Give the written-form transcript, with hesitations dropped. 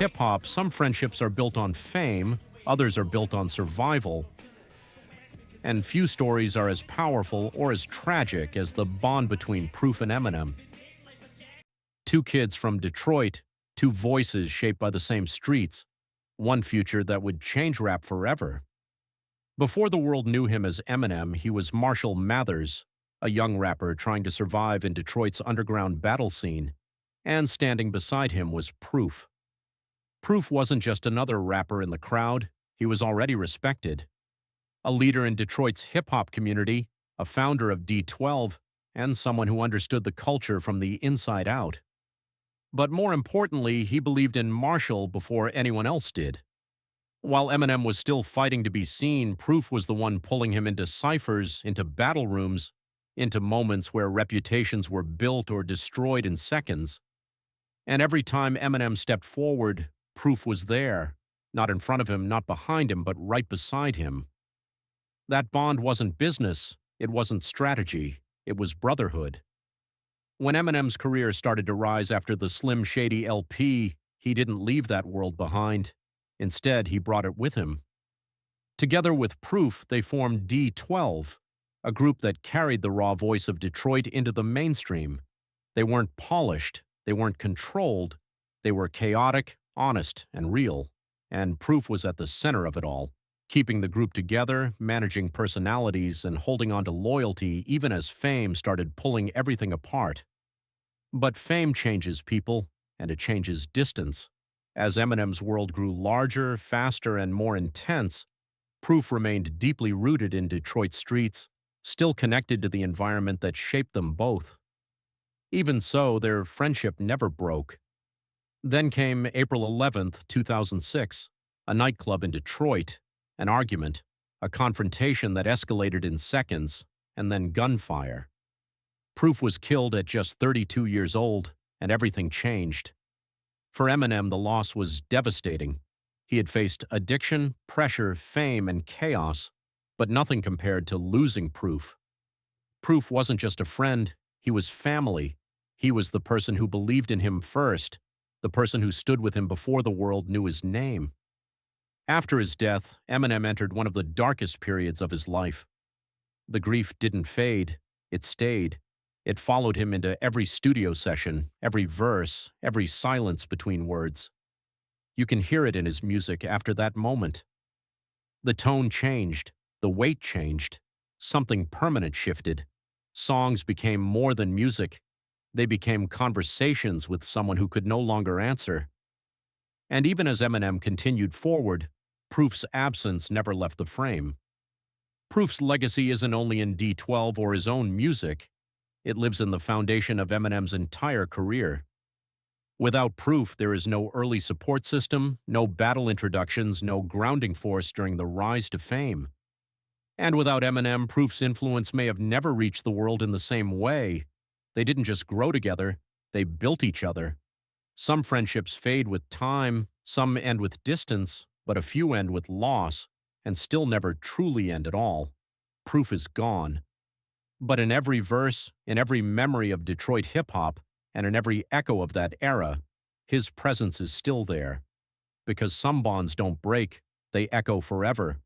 hip-hop, some friendships are built on fame, others are built on survival, and few stories are as powerful or as tragic as the bond between Proof and Eminem. Two kids from Detroit, two voices shaped by the same streets, one future that would change rap forever. Before the world knew him as Eminem, he was Marshall Mathers, a young rapper trying to survive in Detroit's underground battle scene, and standing beside him was Proof. Proof wasn't just another rapper in the crowd, he was already respected. A leader in Detroit's hip-hop community, a founder of D12, and someone who understood the culture from the inside out. But more importantly, he believed in Marshall before anyone else did. While Eminem was still fighting to be seen, Proof was the one pulling him into ciphers, into battle rooms, into moments where reputations were built or destroyed in seconds. And every time Eminem stepped forward, Proof was there, not in front of him, not behind him, but right beside him. That bond wasn't business, it wasn't strategy, it was brotherhood. When Eminem's career started to rise after the Slim Shady LP, he didn't leave that world behind. Instead, he brought it with him. Together with Proof, they formed D12, a group that carried the raw voice of Detroit into the mainstream. They weren't polished, they weren't controlled, they were chaotic, honest, and real. And Proof was at the center of it all, keeping the group together, managing personalities, and holding on to loyalty even as fame started pulling everything apart. But fame changes people, and it changes distance. As Eminem's world grew larger, faster, and more intense, Proof remained deeply rooted in Detroit streets, still connected to the environment that shaped them both. Even so, their friendship never broke. Then came April 11th, 2006, a nightclub in Detroit, an argument, a confrontation that escalated in seconds, and then gunfire. Proof was killed at just 32 years old, and everything changed. For Eminem, the loss was devastating. He had faced addiction, pressure, fame, and chaos, but nothing compared to losing Proof. Proof wasn't just a friend, he was family. He was the person who believed in him first, the person who stood with him before the world knew his name. After his death, Eminem entered one of the darkest periods of his life. The grief didn't fade, it stayed. It followed him into every studio session, every verse, every silence between words. You can hear it in his music after that moment. The tone changed, the weight changed, something permanent shifted. Songs became more than music. They became conversations with someone who could no longer answer. And even as Eminem continued forward, Proof's absence never left the frame. Proof's legacy isn't only in D12 or his own music. It lives in the foundation of Eminem's entire career. Without Proof, there is no early support system, no battle introductions, no grounding force during the rise to fame. And without Eminem, Proof's influence may have never reached the world in the same way. They didn't just grow together, they built each other. Some friendships fade with time, some end with distance, but a few end with loss, and still never truly end at all. Proof is gone. But in every verse, in every memory of Detroit hip-hop, and in every echo of that era, his presence is still there. Because some bonds don't break, they echo forever.